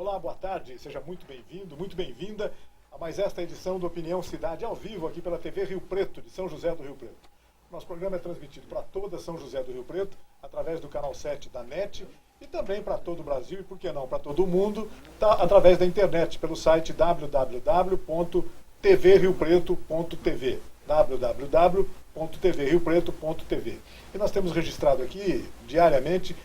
Olá, boa tarde, seja muito bem-vindo, muito bem-vinda a mais esta edição do Opinião Cidade ao vivo aqui pela TV Rio Preto, de São José do Rio Preto. Nosso programa é transmitido para toda São José do Rio Preto, através do canal 7 da NET, e também para todo o Brasil e, por que não, para todo o mundo, através da internet, pelo site www.tvriopreto.tv www.tvriopreto.tv. E nós temos registrado aqui, diariamente,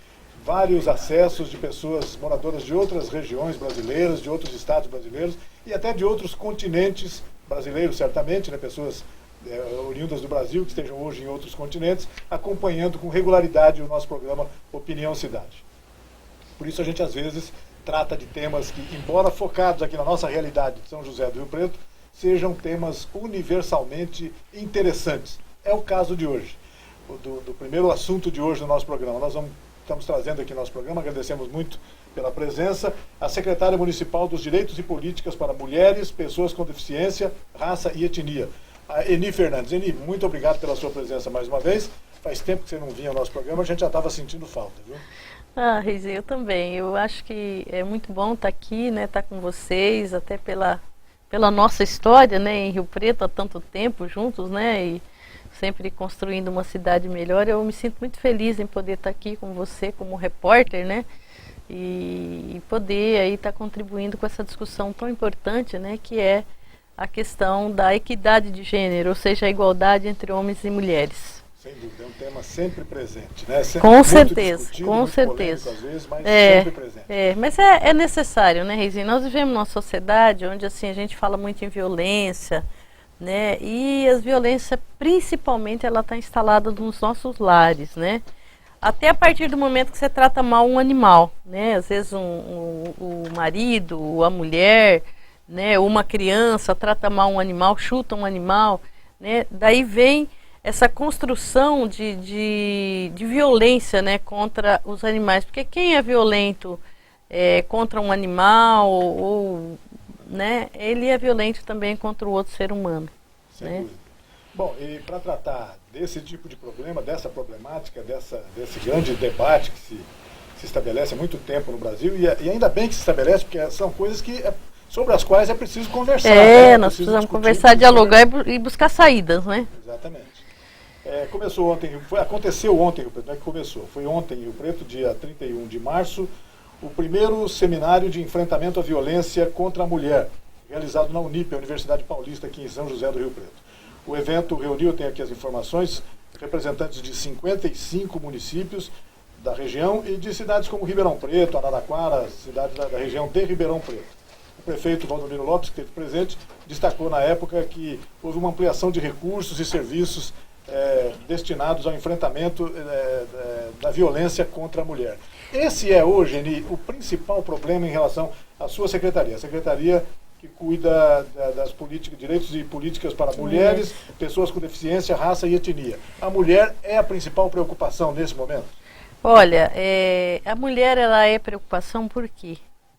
vários acessos de pessoas moradoras de outras regiões brasileiras, de outros estados brasileiros e até de outros continentes brasileiros, certamente, né, pessoas oriundas do Brasil que estejam hoje em outros continentes, acompanhando com regularidade o nosso programa Opinião Cidade. Por isso a gente às vezes trata de temas que, embora focados aqui na nossa realidade de São José do Rio Preto, sejam temas universalmente interessantes. É o caso de hoje, do primeiro assunto de hoje do nosso programa. Estamos trazendo aqui no nosso programa, agradecemos muito pela presença, a secretária municipal dos Direitos e Políticas para Mulheres, Pessoas com Deficiência, Raça e Etnia, a Eni Fernandes. Eni, muito obrigado pela sua presença mais uma vez. Faz tempo que você não vinha ao nosso programa, a gente já estava sentindo falta, viu? Reizinho, eu também. Eu acho que é muito bom estar aqui, né, estar com vocês, até pela nossa história, né, em Rio Preto há tanto tempo juntos, né, e sempre construindo uma cidade melhor. Eu me sinto muito feliz em poder estar aqui com você como repórter, né? E poder aí estar contribuindo com essa discussão tão importante, né? Que é a questão da equidade de gênero, ou seja, a igualdade entre homens e mulheres. Sem dúvida, é um tema sempre presente, né? Com muito certeza, com muito certeza. Polêmico, às vezes, mas sempre presente. Mas é necessário, né, Reizinho? Nós vivemos numa sociedade onde assim, a gente fala muito em violência, né? E a violência, principalmente, ela está instalada nos nossos lares, né? Até a partir do momento que você trata mal um animal, né? Às vezes o marido, a mulher, né? Uma criança trata mal um animal, chuta um animal, né? Daí vem essa construção de violência, né? Contra os animais, porque quem é violento contra um animal ou né, ele é violento também contra o outro ser humano. Sem né? dúvida. Bom, e para tratar desse tipo de problema, dessa problemática, desse grande debate que se estabelece há muito tempo no Brasil, e ainda bem que se estabelece, porque são coisas sobre as quais é preciso conversar. Nós precisamos conversar, dialogar e buscar saídas, né? Exatamente. Começou ontem, aconteceu ontem, Rio Preto, não é que começou, foi ontem em Rio Preto, dia 31 de março, o primeiro seminário de enfrentamento à violência contra a mulher, realizado na Unip, a Universidade Paulista, aqui em São José do Rio Preto. O evento reuniu, eu tenho aqui as informações, representantes de 55 municípios da região e de cidades como Ribeirão Preto, Araraquara, cidades da região de Ribeirão Preto. O prefeito Valdomiro Lopes, que esteve presente, destacou na época que houve uma ampliação de recursos e serviços destinados ao enfrentamento da violência contra a mulher. Esse é hoje, Eni, o principal problema em relação à sua secretaria. A secretaria que cuida das políticas, direitos e políticas para mulheres, pessoas com deficiência, raça e etnia. A mulher é a principal preocupação nesse momento? Olha, a mulher ela é preocupação por quê?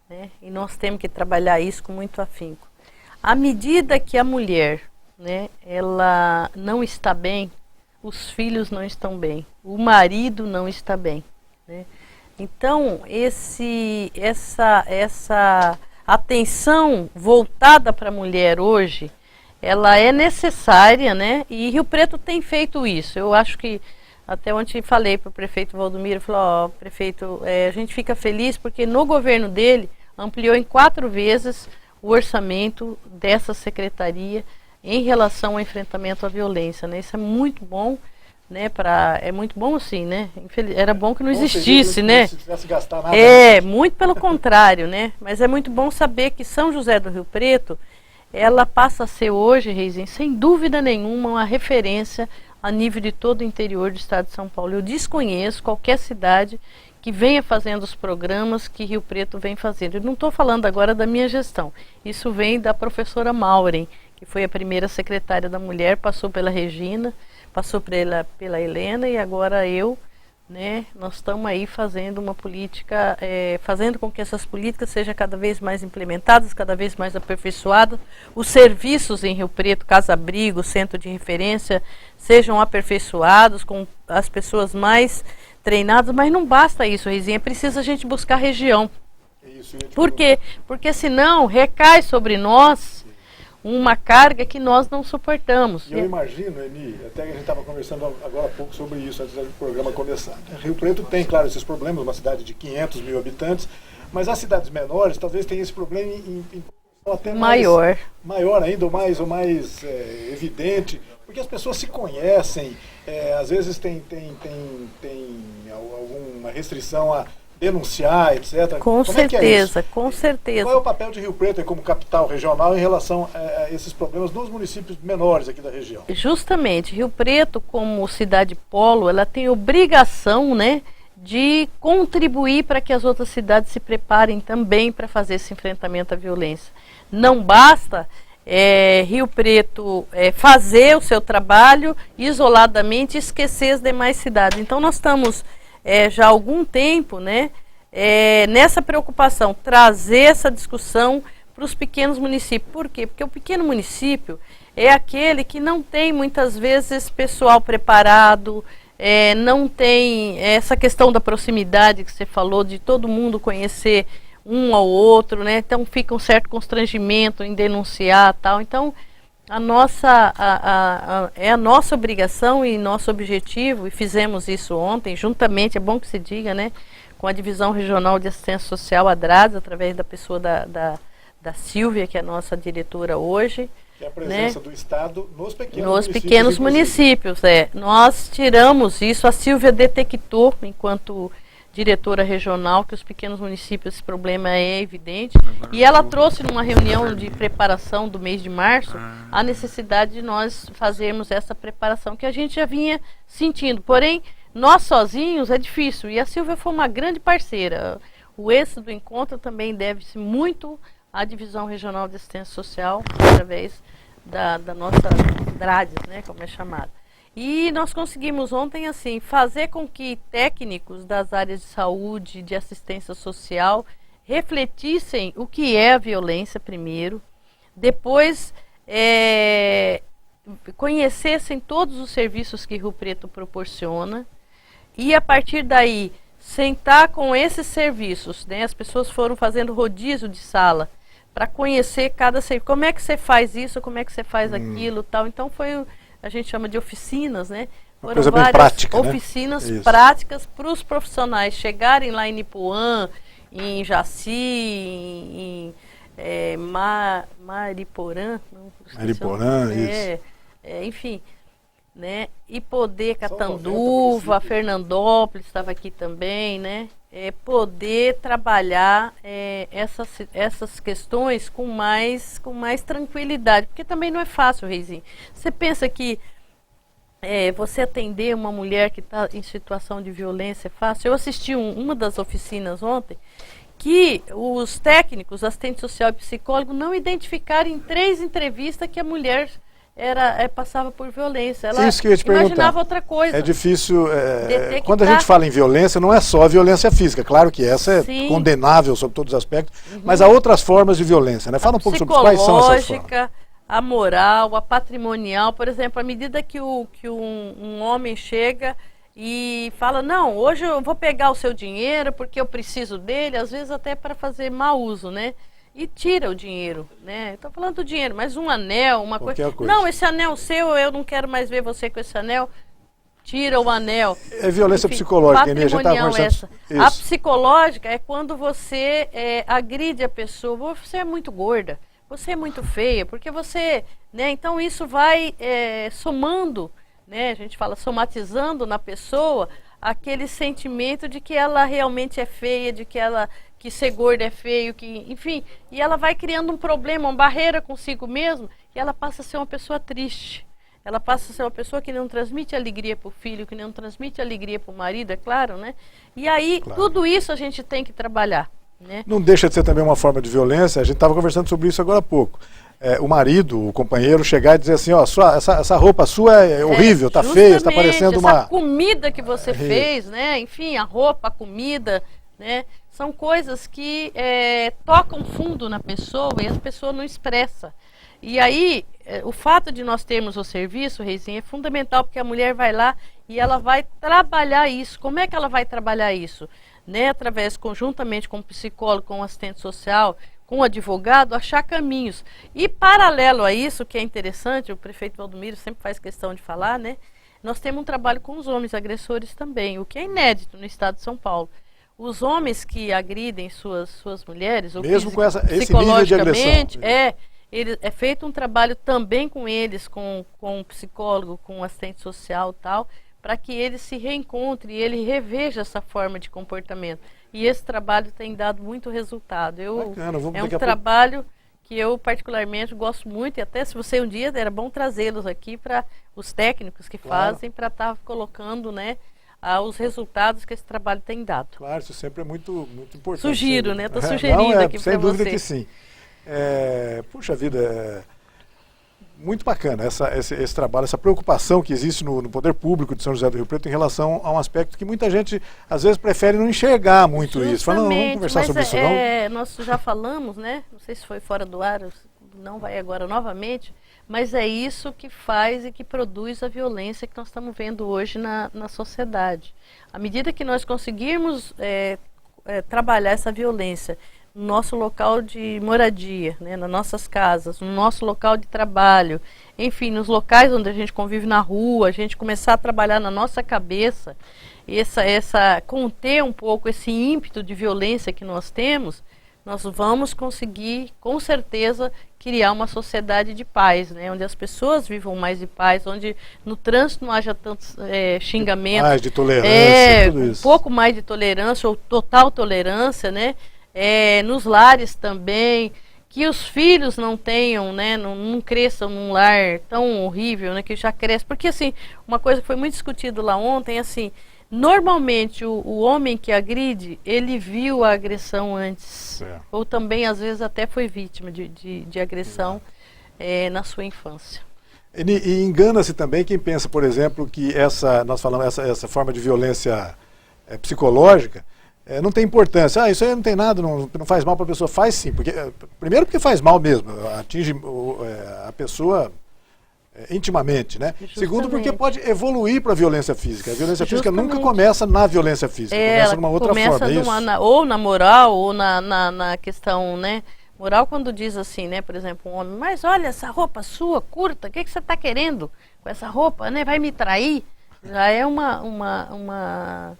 Né? E nós temos que trabalhar isso com muito afinco. À medida que a mulher, né, ela não está bem, os filhos não estão bem, o marido não está bem, né? Então, essa atenção voltada para a mulher hoje, ela é necessária, né? E Rio Preto tem feito isso. Eu acho que, até ontem falei para o prefeito Valdomiro, falou, prefeito, a gente fica feliz porque no governo dele ampliou em 4 vezes o orçamento dessa secretaria em relação ao enfrentamento à violência, né? Isso é muito bom. Né, é muito bom assim, né? Era bom que não existisse, né? Se tivesse gastar nada. Muito pelo contrário, né? Mas é muito bom saber que São José do Rio Preto, ela passa a ser hoje, Reizinho, sem dúvida nenhuma, uma referência a nível de todo o interior do estado de São Paulo. Eu desconheço qualquer cidade que venha fazendo os programas que Rio Preto vem fazendo. Eu não estou falando agora da minha gestão. Isso vem da professora Maureen, que foi a primeira secretária da mulher, passou pela Regina, passou pela Helena e agora eu, né, nós estamos aí fazendo uma política, fazendo com que essas políticas sejam cada vez mais implementadas, cada vez mais aperfeiçoadas, os serviços em Rio Preto, casa-abrigo, centro de referência, sejam aperfeiçoados com as pessoas mais treinadas, mas não basta isso, Rizinha, é preciso a gente buscar região. Isso ia te Por quê? Porque senão recai sobre nós uma carga que nós não suportamos. E eu imagino, Eni, até que a gente estava conversando agora há pouco sobre isso, antes do programa começar. Rio Preto tem, claro, esses problemas, uma cidade de 500 mil habitantes, mas as cidades menores talvez tenham esse problema em até maior ainda, ou mais evidente, porque as pessoas se conhecem, às vezes tem alguma restrição a denunciar, etc. Com certeza, com certeza. Qual é o papel de Rio Preto como capital regional em relação a esses problemas nos municípios menores aqui da região? Justamente, Rio Preto, como cidade polo, ela tem obrigação, né, de contribuir para que as outras cidades se preparem também para fazer esse enfrentamento à violência. Não basta Rio Preto fazer o seu trabalho isoladamente e esquecer as demais cidades. Então nós estamos já há algum tempo, né, nessa preocupação, trazer essa discussão para os pequenos municípios. Por quê? Porque o pequeno município é aquele que não tem muitas vezes pessoal preparado, não tem essa questão da proximidade que você falou, de todo mundo conhecer um ao outro, né? Então fica um certo constrangimento em denunciar tal. Então é a nossa obrigação e nosso objetivo, e fizemos isso ontem, juntamente, é bom que se diga, né, com a Divisão Regional de Assistência Social, a DRAS, através da pessoa da Silvia, que é a nossa diretora hoje. Que é a presença, né, do Estado nos pequenos municípios. Nós tiramos isso, a Silvia detectou, enquanto diretora regional, que os pequenos municípios esse problema é evidente, e ela trouxe numa reunião de preparação do mês de março a necessidade de nós fazermos essa preparação, que a gente já vinha sentindo, porém nós sozinhos é difícil, e a Silvia foi uma grande parceira. O êxito do encontro também deve-se muito à Divisão Regional de Assistência Social, através da nossa DRADES, né, como é chamada. E nós conseguimos ontem, assim, fazer com que técnicos das áreas de saúde, de assistência social, refletissem o que é a violência primeiro, depois conhecessem todos os serviços que Rio Preto proporciona, e a partir daí sentar com esses serviços, né? As pessoas foram fazendo rodízio de sala para conhecer cada serviço, como é que você faz isso, como é que você faz aquilo, tal. Então a gente chama de oficinas, né? Foram várias prática, oficinas, né, práticas para os profissionais chegarem lá em Nipuã, em Jaci, em Mariporã, enfim, né? E poder, Catanduva, Fernandópolis estava aqui também, né? Poder trabalhar essas questões com mais tranquilidade, porque também não é fácil, Reizinho. Você pensa que você atender uma mulher que está em situação de violência é fácil? Eu assisti uma das oficinas ontem, que os técnicos, assistente social e psicólogo, não identificaram em 3 entrevistas que a mulher passava por violência. Ela isso que eu ia te imaginava perguntar. outra coisa. É difícil, quando a gente fala em violência, não é só a violência física, claro que essa Sim. é condenável sob todos os aspectos, mas há outras formas de violência, né? Fala um pouco sobre quais são essas formas. A moral, a patrimonial, por exemplo, à medida que um homem chega e fala, não, hoje eu vou pegar o seu dinheiro porque eu preciso dele, às vezes até para fazer mau uso, né? E tira o dinheiro, né? Estou falando do dinheiro, mas um anel, uma coisa. Não, esse anel seu, eu não quero mais ver você com esse anel. Tira o anel. É violência psicológica, né? A gente patrimonial essa. A psicológica é quando você agride a pessoa. Você é muito gorda, você é muito feia, porque você, né? Então isso vai somando, né? A gente fala somatizando na pessoa aquele sentimento de que ela realmente é feia, de que ser gorda é feio, enfim, e ela vai criando um problema, uma barreira consigo mesmo, e ela passa a ser uma pessoa triste. Ela passa a ser uma pessoa que não transmite alegria para o filho, que não transmite alegria para o marido, é claro, né? E aí, tudo isso a gente tem que trabalhar, né? Não deixa de ser também uma forma de violência, a gente estava conversando sobre isso agora há pouco. O marido, o companheiro, chegar e dizer assim, ó, essa roupa sua é horrível, tá feia, está parecendo uma... essa comida que você fez, né? Enfim, a roupa, a comida, né? São coisas que tocam fundo na pessoa e a pessoa não expressa. E aí, o fato de nós termos o serviço, Reizinho, é fundamental, porque a mulher vai lá e ela vai trabalhar isso. Como é que ela vai trabalhar isso? né, através, conjuntamente com o psicólogo, com o assistente social, com o advogado, achar caminhos. E paralelo a isso, que é interessante, o prefeito Valdomiro sempre faz questão de falar, né, nós temos um trabalho com os homens agressores também, o que é inédito no estado de São Paulo. Os homens que agridem suas mulheres, ou mesmo com esse nível de agressão, é feito um trabalho também com eles, com o psicólogo, com o assistente social e tal, para que ele se reencontre e ele reveja essa forma de comportamento. E esse trabalho tem dado muito resultado. Bacana, é um trabalho que eu particularmente gosto muito, e até se você um dia, era bom trazê-los aqui para os técnicos que fazem, para estar colocando, né, os resultados que esse trabalho tem dado. Claro, isso sempre é muito importante. Sugiro, né? Estou sugerindo aqui para você. Sem dúvida que sim. Puxa vida, muito bacana esse trabalho, essa preocupação que existe no poder público de São José do Rio Preto em relação a um aspecto que muita gente às vezes prefere não enxergar muito. Justamente, isso. Fala, não, vamos conversar sobre isso não. Nós já falamos, né? Não sei se foi fora do ar, não vai agora novamente, mas é isso que faz e que produz a violência que nós estamos vendo hoje na sociedade. À medida que nós conseguirmos trabalhar essa violência no nosso local de moradia, né, nas nossas casas, no nosso local de trabalho, enfim, nos locais onde a gente convive na rua, a gente começar a trabalhar na nossa cabeça, conter um pouco esse ímpeto de violência que nós temos, nós vamos conseguir, com certeza, criar uma sociedade de paz, né, onde as pessoas vivam mais de paz, onde no trânsito não haja tantos xingamentos. Mais de tolerância, tudo isso. Um pouco mais de tolerância, ou total tolerância, né? Nos lares também, que os filhos não tenham, né, não cresçam num lar tão horrível, né, que já cresce. Porque, assim, uma coisa que foi muito discutido lá ontem, assim, normalmente o homem que agride, ele viu a agressão antes, ou também, às vezes, até foi vítima de agressão na sua infância. E engana-se também quem pensa, por exemplo, que nós falamos essa forma de violência psicológica, não tem importância. Isso aí não tem nada, não faz mal para a pessoa. Faz sim. Primeiro porque faz mal mesmo, atinge a pessoa intimamente, né? Justamente. Segundo porque pode evoluir para a violência física. A violência física nunca começa na violência física, começa numa outra forma. Ou na moral, ou na questão, né? Moral, quando diz assim, né? Por exemplo, um homem, mas olha essa roupa sua, curta, o que você está querendo com essa roupa, né? Vai me trair? Já é uma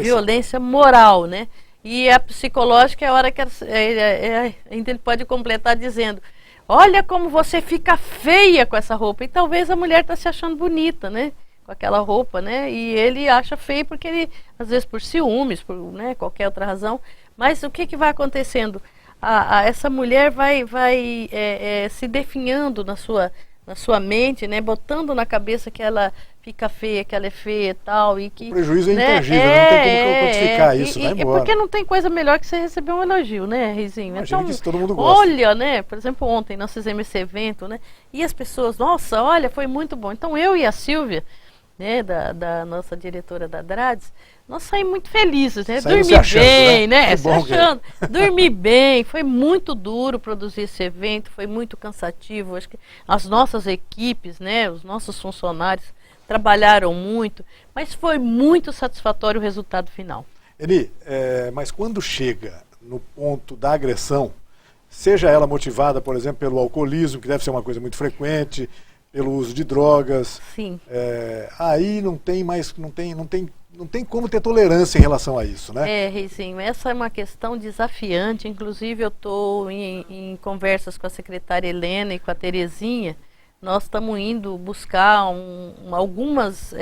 violência moral, né? E a psicológica é a hora que ele pode completar dizendo, olha como você fica feia com essa roupa. E talvez a mulher está se achando bonita, né? Com aquela roupa, né? E ele acha feio porque ele, às vezes por ciúmes, por, né, qualquer outra razão. Mas o que vai acontecendo? Essa mulher vai se definhando na sua mente, né? Botando na cabeça que ela fica feia, que ela é feia e tal. E que, o prejuízo é intangível, não tem como quantificar isso, vai embora. Porque não tem coisa melhor que você receber um elogio, né, Rizinho? Imagina que isso todo mundo gosta. Olha, né, por exemplo, ontem nós fizemos esse evento, né, e as pessoas, nossa, olha, foi muito bom. Então eu e a Silvia, né, da nossa diretora da Drades, nós saímos muito felizes, né? Dormi bem, né? Se achando. Dormi bem, foi muito duro produzir esse evento, foi muito cansativo. Acho que as nossas equipes, né, os nossos funcionários trabalharam muito, mas foi muito satisfatório o resultado final. Eni, mas quando chega no ponto da agressão, seja ela motivada, por exemplo, pelo alcoolismo, que deve ser uma coisa muito frequente, pelo uso de drogas, sim. Aí não tem como ter tolerância em relação a isso, né? Reizinho, essa é uma questão desafiante. Inclusive eu estou em conversas com a secretária Helena e com a Terezinha. Nós estamos indo buscar algumas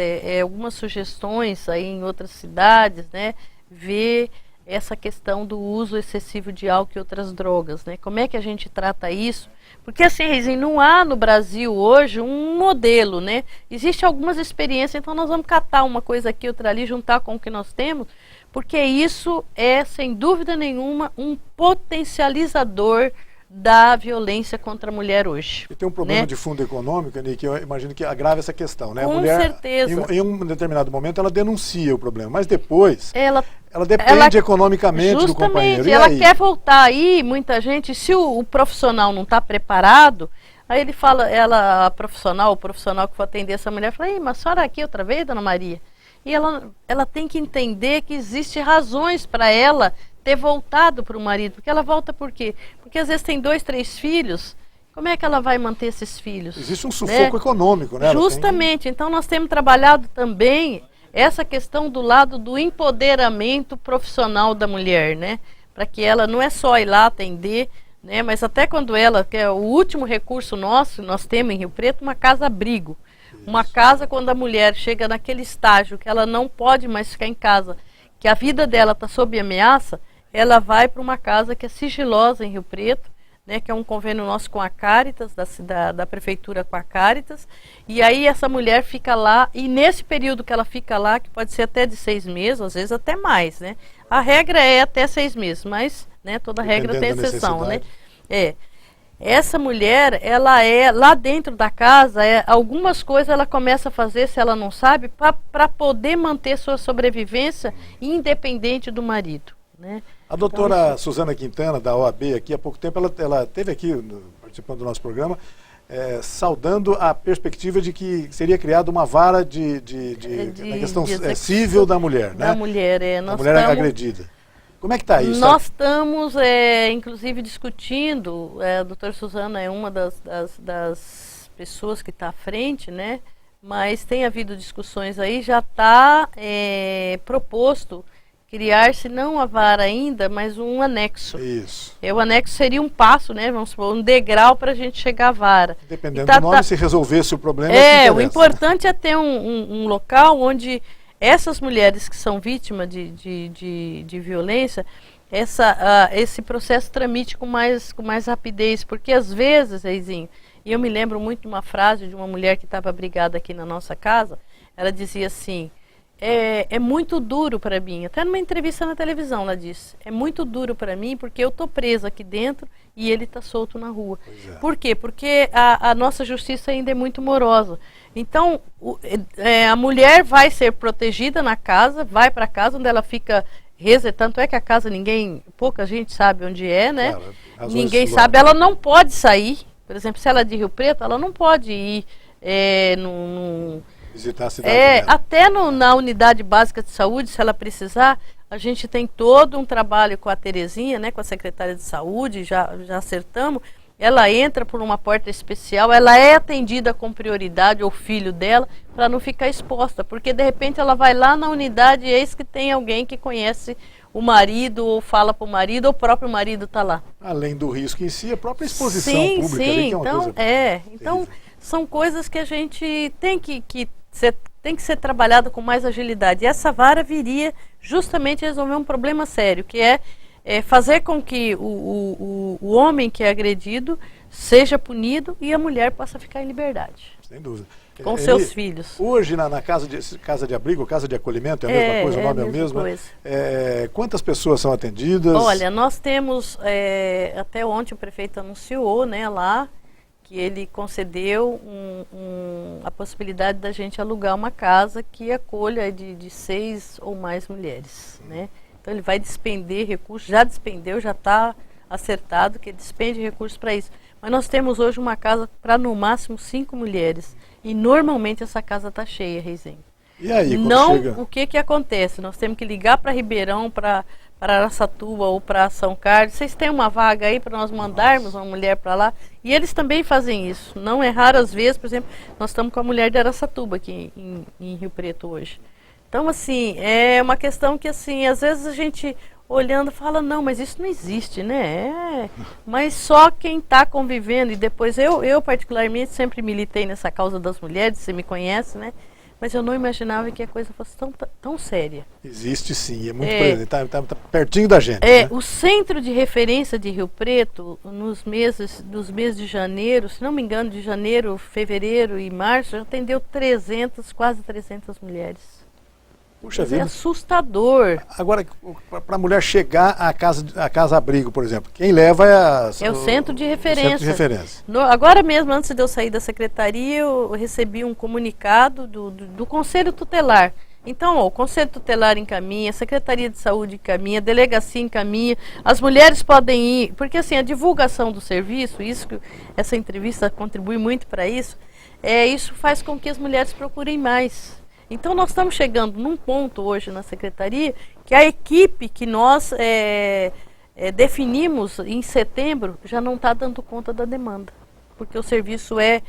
sugestões aí em outras cidades, né? Ver essa questão do uso excessivo de álcool e outras drogas, né? Como é que a gente trata isso? Porque assim, Reizinho, não há no Brasil hoje um modelo, né? Existem algumas experiências, então nós vamos catar uma coisa aqui, outra ali, juntar com o que nós temos, porque isso é, sem dúvida nenhuma, um potencializador da violência contra a mulher hoje. E tem um problema, né, de fundo econômico, Ani, que eu imagino que agrava essa questão, né? Com a mulher, certeza. Em um determinado momento, ela denuncia o problema, mas depois ela depende economicamente do companheiro. Ela quer voltar aí, muita gente, se o profissional não está preparado, aí ele fala, o profissional que for atender essa mulher, fala, mas a senhora aqui outra vez, dona Maria? E ela tem que entender que existem razões para ela ter voltado para o marido. Porque ela volta por quê? Porque às vezes tem 2, 3 filhos. Como é que ela vai manter esses filhos? Existe um sufoco econômico, né? Justamente. Então nós temos trabalhado também essa questão do lado do empoderamento profissional da mulher, né? Para que ela não é só ir lá atender, né? Mas até quando ela, que é o último recurso nosso, nós temos em Rio Preto uma casa-abrigo. Uma casa quando a mulher chega naquele estágio que ela não pode mais ficar em casa, que a vida dela está sob ameaça, ela vai para uma casa que é sigilosa em Rio Preto, né, que é um convênio nosso com a Cáritas, da prefeitura com a Cáritas, e aí essa mulher fica lá, e nesse período que ela fica lá, que pode ser até de 6 meses, às vezes até mais, né? A regra é até 6 meses, mas, né, toda regra tem exceção, né? Essa mulher, ela é, lá dentro da casa, algumas coisas ela começa a fazer, se ela não sabe, para poder manter sua sobrevivência independente do marido, né? A doutora Suzana Quintana, da OAB, aqui há pouco tempo, ela esteve aqui participando do nosso programa, saudando a perspectiva de que seria criada uma vara na questão civil da mulher, né? Da mulher, da mulher agredida. Como é que está isso? Nós estamos, inclusive, discutindo, a doutora Suzana é uma das pessoas que está à frente, né? Mas tem havido discussões aí, já está proposto criar-se não a vara ainda, mas um anexo. Isso. O anexo seria um passo, né? Vamos supor, um degrau para a gente chegar à vara. Dependendo do nome, se resolvesse o problema, o importante é ter um local onde essas mulheres que são vítimas de violência, esse processo tramite com mais rapidez, porque às vezes, Reizinho, e eu me lembro muito de uma frase de uma mulher que estava brigada aqui na nossa casa, ela dizia assim, é muito duro para mim, até numa entrevista na televisão ela disse, é muito duro para mim porque eu estou presa aqui dentro e ele está solto na rua. Por quê? Porque a nossa justiça ainda é muito morosa. Então, a mulher vai ser protegida na casa, vai para casa onde ela fica tanto é que a casa pouca gente sabe onde é, né? Claro, ninguém sabe, ela não pode sair, por exemplo, se ela é de Rio Preto, ela não pode ir visitar a cidade. Até na unidade básica de saúde, se ela precisar, a gente tem todo um trabalho com a Terezinha, né, com a secretária de saúde, já acertamos. Ela entra por uma porta especial, ela é atendida com prioridade, o filho dela, para não ficar exposta, porque de repente ela vai lá na unidade e eis que tem alguém que conhece o marido, ou fala para o marido, ou o próprio marido está lá. Além do risco em si, a própria exposição pública. Sim, ali, que é uma então, coisa então são coisas que a gente tem que ser trabalhada com mais agilidade. E essa vara viria justamente resolver um problema sério, que é fazer com que o homem que é agredido seja punido e a mulher possa ficar em liberdade. Sem dúvida. Com seus filhos. Hoje, na casa de abrigo, casa de acolhimento, é a mesma coisa, o nome é o mesmo? Quantas pessoas são atendidas? Olha, nós temos, até ontem o prefeito anunciou, né, lá, que ele concedeu a possibilidade da gente alugar uma casa que acolha de 6 ou mais mulheres, né? Então ele vai despender recursos, já despendeu, já está acertado que ele despende recursos para isso. Mas nós temos hoje uma casa para no máximo 5 mulheres. E normalmente essa casa está cheia, Reizinho. E aí, o que acontece? Nós temos que ligar para Ribeirão, para Araçatuba ou para São Carlos. Vocês têm uma vaga aí para nós mandarmos uma mulher para lá? E eles também fazem isso. Não é raras vezes, por exemplo, nós estamos com a mulher de Araçatuba aqui em Rio Preto hoje. Então, assim, é uma questão que, assim, às vezes a gente olhando fala, não, mas isso não existe, né? Mas só quem está convivendo, e depois eu particularmente sempre militei nessa causa das mulheres, você me conhece, né? Mas eu não imaginava que a coisa fosse tão séria. Existe sim, é muito presente, tá pertinho da gente. Né? O Centro de Referência de Rio Preto, dos meses de janeiro, se não me engano, de janeiro, fevereiro e março, já atendeu quase 300 mulheres. Puxa vida. É assustador. Agora, para a mulher chegar à casa-abrigo, por exemplo, quem leva é o centro de referência. Centro de referência. Agora mesmo, antes de eu sair da secretaria, eu recebi um comunicado do Conselho Tutelar. Então, o Conselho Tutelar encaminha, a Secretaria de Saúde encaminha, a Delegacia encaminha, as mulheres podem ir, porque assim, a divulgação do serviço, essa entrevista contribui muito para isso, isso faz com que as mulheres procurem mais. Então nós estamos chegando num ponto hoje na Secretaria que a equipe que nós definimos em setembro já não está dando conta da demanda. Porque o serviço é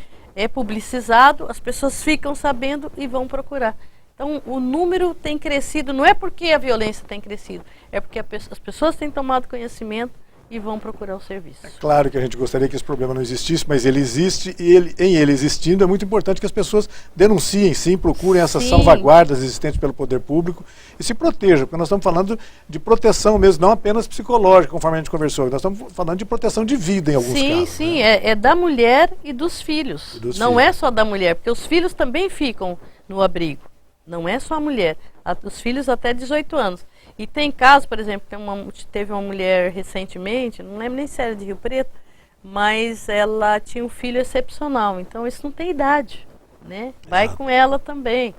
publicizado, as pessoas ficam sabendo e vão procurar. Então o número tem crescido, não é porque a violência tem crescido, é porque as pessoas têm tomado conhecimento e vão procurar o serviço. É claro que a gente gostaria que esse problema não existisse, mas ele existe e em ele existindo é muito importante que as pessoas denunciem, sim, procurem essas salvaguardas existentes pelo poder público e se protejam, porque nós estamos falando de proteção mesmo, não apenas psicológica, conforme a gente conversou, nós estamos falando de proteção de vida em alguns casos. Sim, é da mulher e dos filhos. Não é só da mulher, porque os filhos também ficam no abrigo. Não é só a mulher, os filhos até 18 anos. E tem casos, por exemplo, teve uma mulher recentemente, não lembro nem se era de Rio Preto, mas ela tinha um filho excepcional, então isso não tem idade, né? Vai com ela também.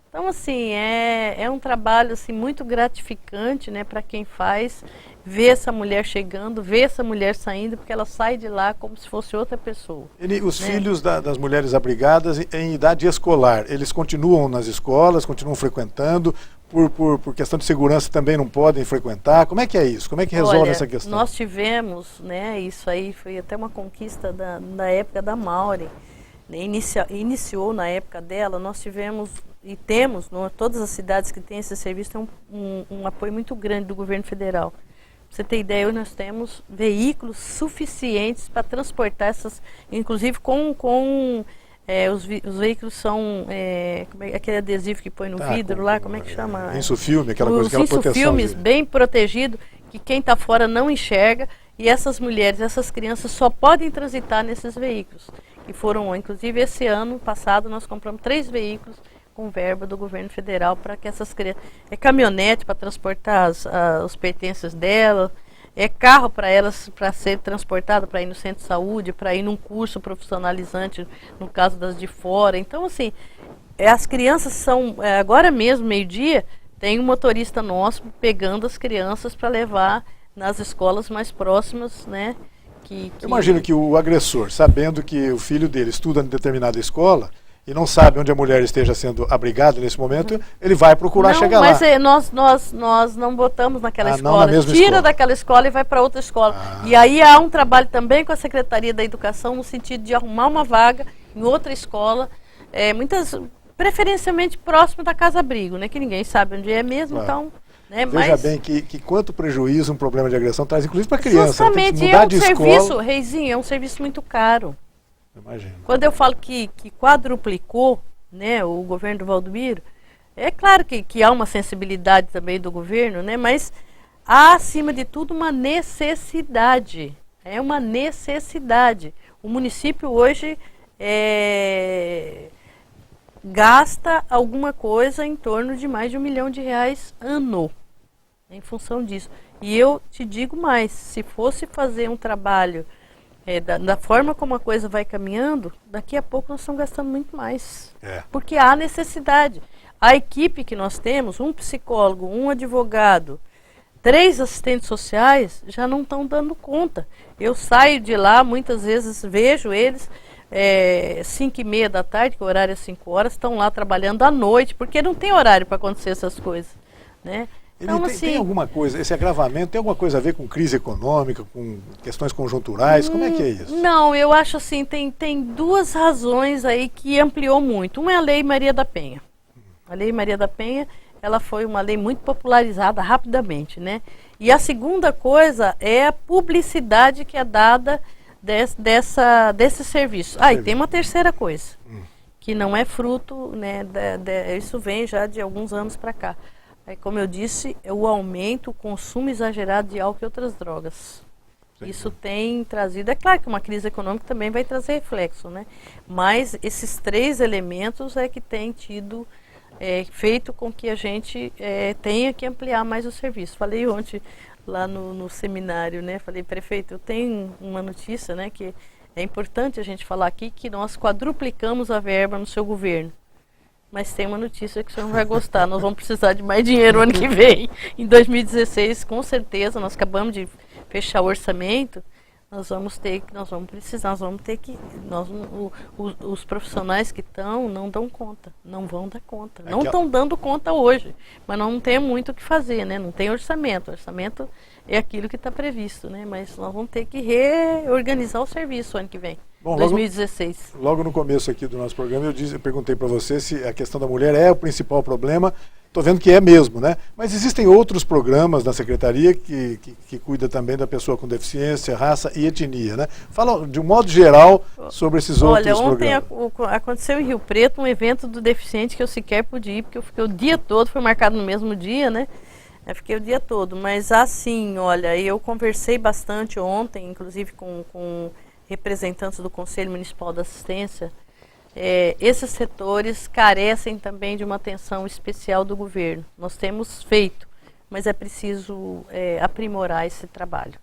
Então, assim, é um trabalho assim, muito gratificante, né, para quem faz, ver essa mulher chegando, ver essa mulher saindo, porque ela sai de lá como se fosse outra pessoa. Os filhos das mulheres abrigadas em idade escolar, eles continuam nas escolas, continuam frequentando, por questão de segurança também não podem frequentar? Como é que é isso? Como é que resolve essa questão? Nós tivemos, né, isso aí foi até uma conquista da época da Maureen, né, iniciou na época dela, nós tivemos e temos, todas as cidades que têm esse serviço, tem um apoio muito grande do governo federal. Pra você ter ideia, hoje nós temos veículos suficientes para transportar essas, inclusive os veículos são aquele adesivo que põe no vidro lá, como é que chama? Insufilme, aquela coisa, aquela proteção. Os insufilmes bem protegido, que quem está fora não enxerga, e essas mulheres, essas crianças só podem transitar nesses veículos. Que foram, inclusive esse ano passado, nós compramos 3 veículos com verba do governo federal para que essas crianças... É caminhonete para transportar os pertences dela, é carro para elas, para ser transportado para ir no centro de saúde, para ir num curso profissionalizante, no caso das de fora. Então, assim, as crianças são... agora mesmo, meio-dia, tem um motorista nosso pegando as crianças para levar nas escolas mais próximas, né? Eu imagino que o agressor, sabendo que o filho dele estuda em determinada escola e não sabe onde a mulher esteja sendo abrigada nesse momento, ele vai procurar chegar lá. Mas nós não botamos naquela escola, tira escola. Daquela escola e vai para outra escola. E aí há um trabalho também com a Secretaria da Educação no sentido de arrumar uma vaga em outra escola, preferencialmente próximo da casa-abrigo, né, que ninguém sabe onde é mesmo, então... Né, Veja bem que quanto prejuízo um problema de agressão traz, inclusive para a criança. Justamente, é um serviço, Reizinho, é um serviço muito caro. Imagino. Quando eu falo que quadruplicou, né, o governo do Valdomiro, é claro que há uma sensibilidade também do governo, né, mas há, acima de tudo, uma necessidade. É uma necessidade. O município hoje gasta alguma coisa em torno de mais de R$1 milhão ano, em função disso. E eu te digo mais, se fosse fazer um trabalho da forma como a coisa vai caminhando, daqui a pouco nós estamos gastando muito mais. Porque há necessidade. A equipe que nós temos, um psicólogo, um advogado, 3 assistentes sociais, já não estão dando conta. Eu saio de lá, muitas vezes vejo eles, 5h30 da tarde, que o horário é 5 horas, estão lá trabalhando à noite, porque não tem horário para acontecer essas coisas, né? Então, tem alguma coisa, esse agravamento tem alguma coisa a ver com crise econômica, com questões conjunturais? Como é que é isso? Não, eu acho assim, tem 2 razões aí que ampliou muito. Uma é a Lei Maria da Penha. A Lei Maria da Penha, ela foi uma lei muito popularizada rapidamente, né? E a segunda coisa é a publicidade que é dada desse serviço. E tem uma terceira coisa, que não é fruto, né, isso vem já de alguns anos para cá. Como eu disse, o aumento, o consumo exagerado de álcool e outras drogas. Sim. Isso tem trazido, é claro que uma crise econômica também vai trazer reflexo, né? Mas esses 3 elementos é que tem tido, feito com que a gente tenha que ampliar mais o serviço. Falei ontem lá no seminário, né? Falei, prefeito, eu tenho uma notícia, né, que é importante a gente falar aqui, que nós quadruplicamos a verba no seu governo. Mas tem uma notícia que o senhor não vai gostar, nós vamos precisar de mais dinheiro ano que vem. Em 2016, com certeza, nós acabamos de fechar o orçamento, nós vamos ter que, os profissionais que estão não dão conta, não vão dar conta, não estão dando conta hoje, mas não tem muito o que fazer, né? Não tem orçamento é aquilo que está previsto, né? Mas nós vamos ter que reorganizar o serviço ano que vem. Bom, 2016. Logo no começo aqui do nosso programa eu perguntei para você se a questão da mulher é o principal problema. Estou vendo que é mesmo, né? Mas existem outros programas na Secretaria que cuida também da pessoa com deficiência, raça e etnia, né? Fala de um modo geral sobre esses outros programas. Olha, ontem aconteceu em Rio Preto um evento do deficiente que eu sequer pude ir, porque eu fiquei o dia todo, foi marcado no mesmo dia, né? Eu fiquei o dia todo, mas assim, olha, eu conversei bastante ontem, inclusive com representantes do Conselho Municipal da Assistência. Esses setores carecem também de uma atenção especial do governo. Nós temos feito, mas é preciso aprimorar esse trabalho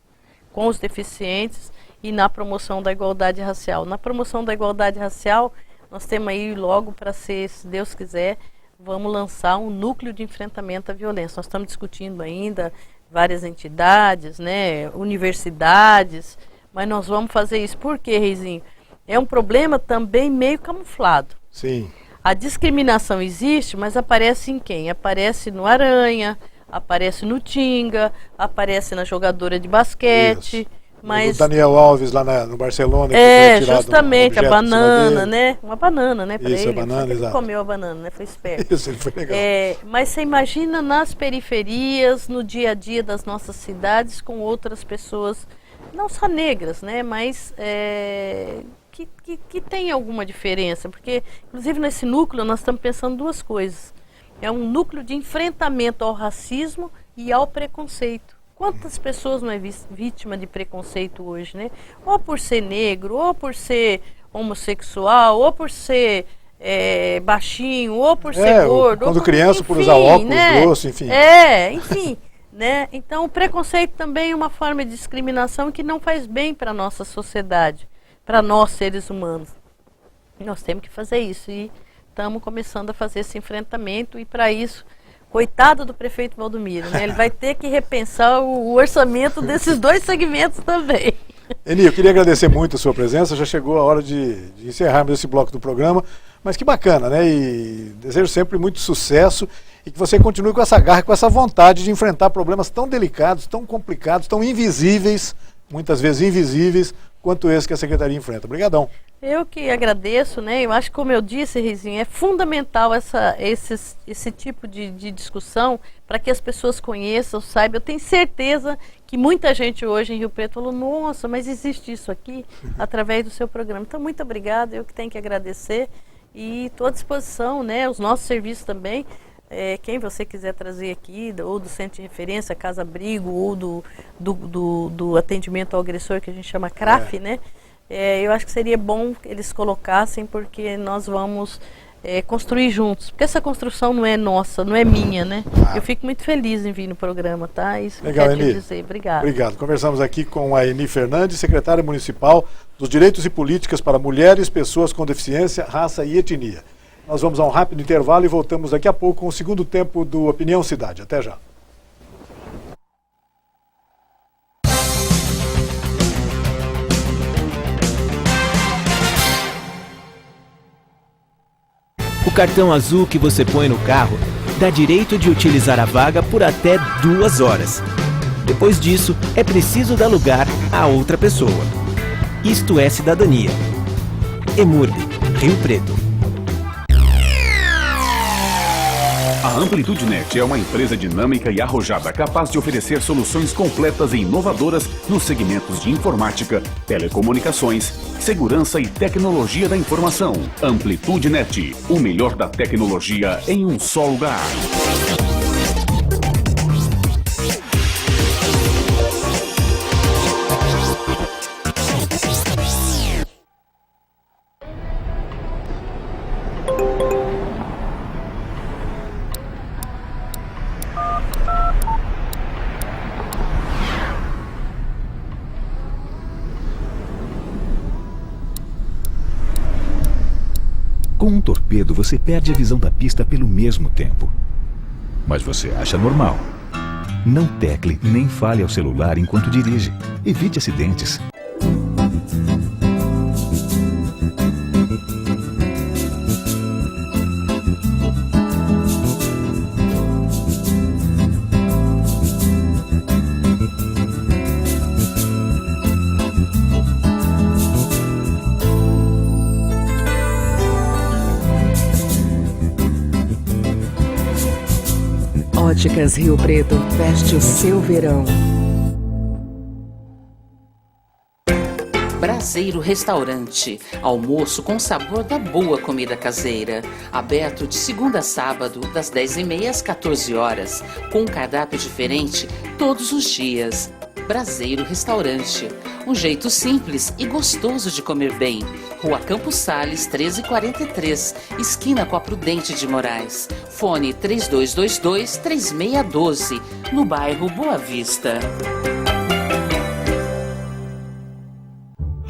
com os deficientes e na promoção da igualdade racial. Na promoção da igualdade racial, nós temos aí logo para ser, se Deus quiser, vamos lançar um núcleo de enfrentamento à violência. Nós estamos discutindo ainda várias entidades, né, universidades, mas nós vamos fazer isso. Por quê, Reizinho? É um problema também meio camuflado. Sim. A discriminação existe, mas aparece em quem? Aparece no Aranha, aparece no Tinga, aparece na jogadora de basquete. Isso. Mas o Daniel Alves lá no Barcelona. Justamente, a banana, né? Uma banana, né? Pra isso, ele. A banana, ele comeu a banana, né? Foi esperto. Isso, ele foi legal. Mas você imagina nas periferias, no dia a dia das nossas cidades, com outras pessoas, não só negras, né? Mas que tem alguma diferença, porque inclusive nesse núcleo nós estamos pensando duas coisas. É um núcleo de enfrentamento ao racismo e ao preconceito. Quantas pessoas não é vítima de preconceito hoje, né? Ou por ser negro, ou por ser homossexual, ou por ser baixinho, ou por ser gordo. Quando criança, por usar óculos, né? Grosso, enfim. Enfim. Né? Então o preconceito também é uma forma de discriminação que não faz bem para a nossa sociedade, para nós seres humanos. Nós temos que fazer isso e estamos começando a fazer esse enfrentamento e para isso, coitado do prefeito Valdomiro, né? Ele vai ter que repensar o orçamento desses dois segmentos também. Eni, eu queria agradecer muito a sua presença, já chegou a hora de encerrarmos esse bloco do programa, mas que bacana, né? E desejo sempre muito sucesso e que você continue com essa garra, com essa vontade de enfrentar problemas tão delicados, tão complicados, tão invisíveis, muitas vezes invisíveis, quanto esse que a Secretaria enfrenta. Obrigadão. Eu que agradeço, né? Eu acho que, como eu disse, Rizinho, é fundamental esse tipo de discussão para que as pessoas conheçam, saibam. Eu tenho certeza que muita gente hoje em Rio Preto falou, nossa, mas existe isso aqui através do seu programa. Então, muito obrigada, eu que tenho que agradecer e estou à disposição, né? Os nossos serviços também. Quem você quiser trazer aqui, ou do centro de referência, Casa Abrigo, ou do atendimento ao agressor, que a gente chama CRAF, né? Eu acho que seria bom que eles colocassem, porque nós vamos construir juntos. Porque essa construção não é nossa, não é minha, né? Eu fico muito feliz em vir no programa, tá? Isso que eu quero te dizer. Obrigada. Obrigado. Conversamos aqui com a Eni Fernandes, secretária municipal dos Direitos e Políticas para Mulheres, Pessoas com Deficiência, Raça e Etnia. Nós vamos a um rápido intervalo e voltamos daqui a pouco com o segundo tempo do Opinião Cidade. Até já. O cartão azul que você põe no carro dá direito de utilizar a vaga por até 2 horas. Depois disso, é preciso dar lugar a outra pessoa. Isto é cidadania. EMURB, Rio Preto. A AmplitudeNet é uma empresa dinâmica e arrojada capaz de oferecer soluções completas e inovadoras nos segmentos de informática, telecomunicações, segurança e tecnologia da informação. AmplitudeNet, o melhor da tecnologia em um só lugar. Com um torpedo, você perde a visão da pista pelo mesmo tempo. Mas você acha normal. Não tecle nem fale ao celular enquanto dirige. Evite acidentes. Óticas Rio Preto, veste o seu verão. Braseiro Restaurante, almoço com sabor da boa comida caseira. Aberto de segunda a sábado, das 10h30 às 14 horas, com um cardápio diferente todos os dias. Braseiro Restaurante, um jeito simples e gostoso de comer bem. Rua Campos Sales, 1343, esquina com a Prudente de Moraes. Fone 3222-3612, no bairro Boa Vista.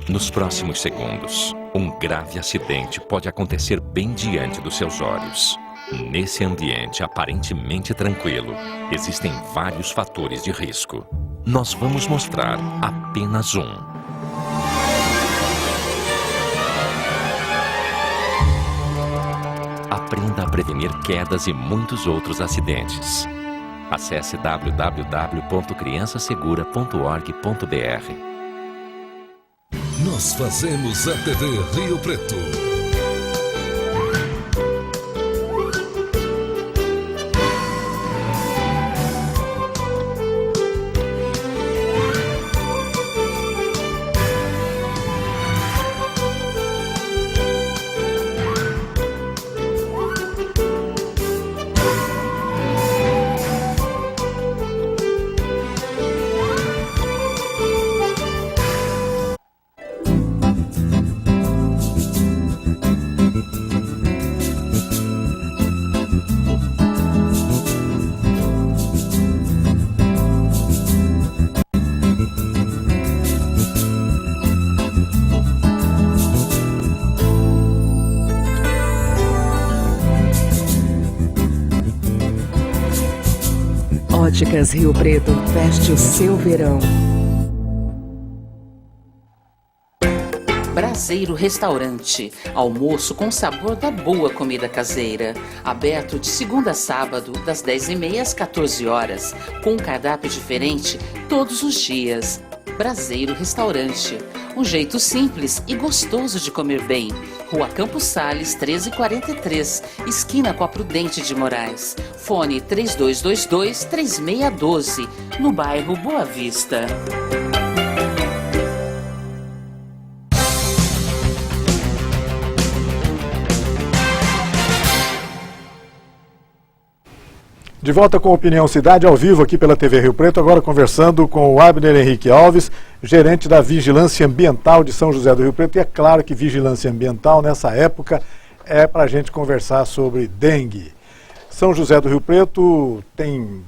Nos próximos segundos, um grave acidente pode acontecer bem diante dos seus olhos. Nesse ambiente aparentemente tranquilo, existem vários fatores de risco. Nós vamos mostrar apenas um. Aprenda a prevenir quedas e muitos outros acidentes. Acesse www.criançasegura.org.br. Nós fazemos a TV Rio Preto. Óticas Rio Preto, veste o seu verão. Braseiro Restaurante, almoço com sabor da boa comida caseira. Aberto de segunda a sábado, das 10h30 às 14 horas, com um cardápio diferente todos os dias. Braseiro Restaurante, um jeito simples e gostoso de comer bem. Rua Campos Sales, 1343, esquina com a Prudente de Moraes. Fone 3222-3612, no bairro Boa Vista. De volta com Opinião Cidade, ao vivo aqui pela TV Rio Preto, agora conversando com o Abner Henrique Alves, gerente da Vigilância Ambiental de São José do Rio Preto. E é claro que vigilância ambiental, nessa época, é para a gente conversar sobre dengue. São José do Rio Preto tem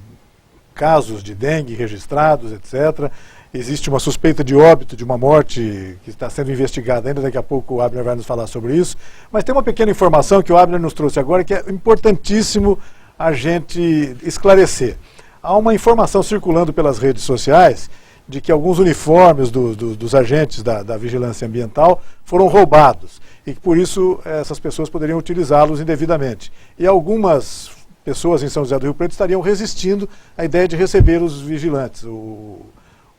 casos de dengue registrados, etc. Existe uma suspeita de óbito, de uma morte que está sendo investigada ainda. Daqui a pouco o Abner vai nos falar sobre isso. Mas tem uma pequena informação que o Abner nos trouxe agora, que é importantíssimo a gente esclarecer. Há uma informação circulando pelas redes sociais de que alguns uniformes dos agentes da vigilância ambiental foram roubados e que por isso essas pessoas poderiam utilizá-los indevidamente. E algumas pessoas em São José do Rio Preto estariam resistindo à ideia de receber os vigilantes,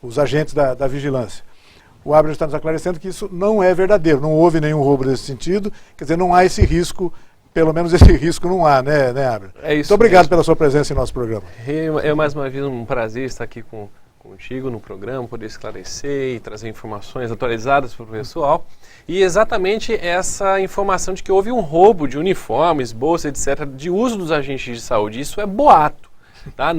os agentes da vigilância. O Abner está nos esclarecendo que isso não é verdadeiro, não houve nenhum roubo nesse sentido, quer dizer, não há esse risco. Pelo menos esse risco não há, né, Abner? É isso. Muito obrigado pela sua presença em nosso programa. É mais uma vez um prazer estar aqui contigo no programa, poder esclarecer e trazer informações atualizadas para o pessoal. E exatamente essa informação de que houve um roubo de uniformes, bolsas, etc., de uso dos agentes de saúde. Isso é boato. Tá?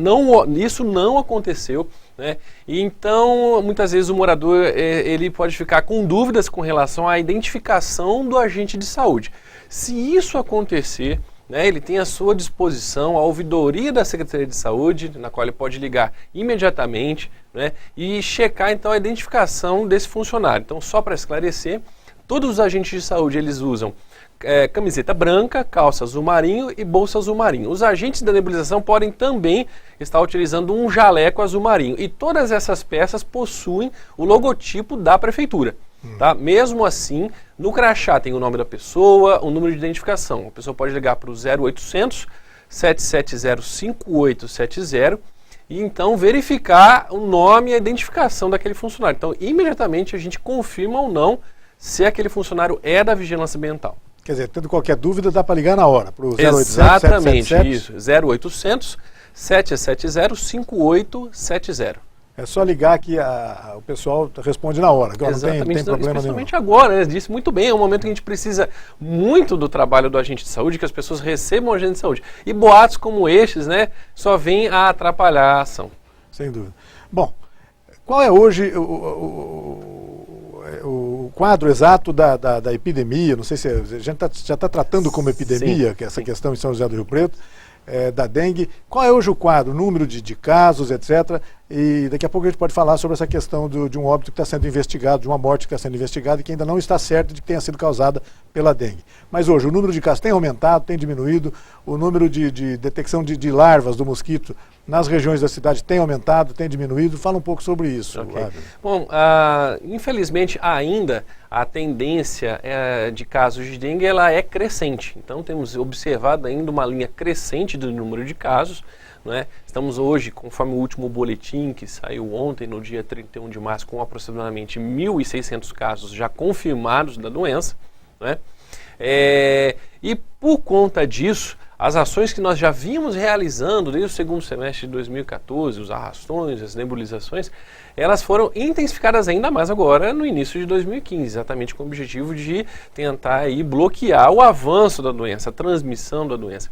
Isso não aconteceu, né? E então, muitas vezes o morador ele pode ficar com dúvidas com relação à identificação do agente de saúde. Se isso acontecer, né, ele tem à sua disposição a ouvidoria da Secretaria de Saúde, na qual ele pode ligar imediatamente, né, e checar então a identificação desse funcionário. Então, só para esclarecer, todos os agentes de saúde eles usam camiseta branca, calça azul marinho e bolsa azul marinho. Os agentes da nebulização podem também estar utilizando um jaleco azul marinho. E todas essas peças possuem o logotipo da prefeitura. Tá? Mesmo assim, no crachá tem o nome da pessoa, o número de identificação. A pessoa pode ligar para o 0800 770 5870 e então verificar o nome e a identificação daquele funcionário. Então, imediatamente a gente confirma ou não se aquele funcionário é da Vigilância Ambiental. Quer dizer, tendo qualquer dúvida, dá para ligar na hora, para o 0800 Exatamente, 777. isso. 0800 770-5870. É só ligar que o pessoal responde na hora. Agora Exatamente, não tem problema especialmente nenhum. agora, né? Disse muito bem, é um momento que a gente precisa muito do trabalho do agente de saúde, que as pessoas recebam o agente de saúde. E boatos como estes, né, só vêm a atrapalhar a ação. Sem dúvida. Bom, qual é hoje o quadro exato da epidemia? Não sei se a gente já está tratando como epidemia, Sim, que é essa questão em São José do Rio Preto, da dengue. Qual é hoje o quadro, o número de casos, etc. E daqui a pouco a gente pode falar sobre essa questão de um óbito que está sendo investigado, de uma morte que está sendo investigada e que ainda não está certo de que tenha sido causada pela dengue. Mas hoje o número de casos tem aumentado, tem diminuído, o número de detecção de larvas do mosquito nas regiões da cidade tem aumentado, tem diminuído. Fala um pouco sobre isso. Okay. Bom, infelizmente ainda a tendência de casos de dengue ela é crescente. Então temos observado ainda uma linha crescente do número de casos. Né? Estamos hoje, conforme o último boletim que saiu ontem, no dia 31 de março, com aproximadamente 1.600 casos já confirmados da doença. Né? E por conta disso, as ações que nós já vimos realizando desde o segundo semestre de 2014, os arrastões, as nebulizações, elas foram intensificadas ainda mais agora no início de 2015, exatamente com o objetivo de tentar aí bloquear o avanço da doença, a transmissão da doença.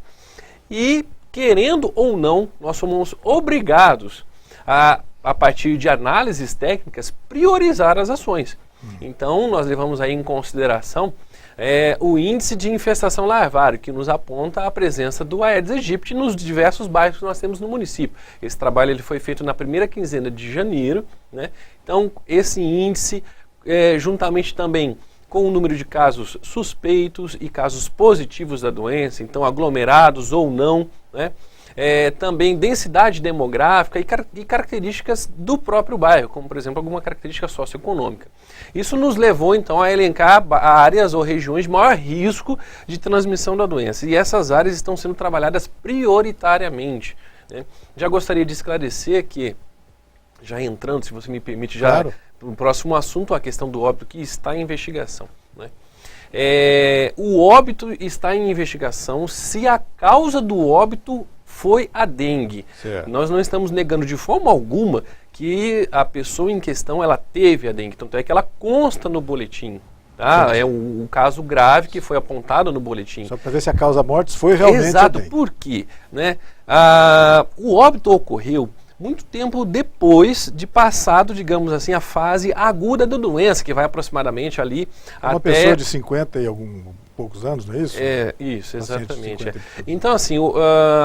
E, querendo ou não, nós somos obrigados a partir de análises técnicas, priorizar as ações. Então, nós levamos aí em consideração o índice de infestação larvária, que nos aponta a presença do Aedes aegypti nos diversos bairros que nós temos no município. Esse trabalho ele foi feito na primeira quinzena de janeiro, né? Então, esse índice, juntamente também com o número de casos suspeitos e casos positivos da doença, então aglomerados ou não, né? Também densidade demográfica e características do próprio bairro, como por exemplo alguma característica socioeconômica. Isso nos levou então a elencar áreas ou regiões de maior risco de transmissão da doença, e essas áreas estão sendo trabalhadas prioritariamente. Né? Já gostaria de esclarecer que, já entrando, se você me permite, já claro, o próximo assunto, a questão do óbito que está em investigação. Né? O óbito está em investigação se a causa do óbito foi a dengue. Certo. Nós não estamos negando de forma alguma que a pessoa em questão ela teve a dengue, tanto é que ela consta no boletim. Tá? Sim. É um caso grave que foi apontado no boletim. Só para ver se a causa mortis foi realmente Exato, a dengue. por quê? Né? O óbito ocorreu muito tempo depois de passado, digamos assim, a fase aguda da doença, que vai aproximadamente ali Uma até... pessoa de 50 e poucos anos, não é isso? Isso, exatamente. 50. Então, assim,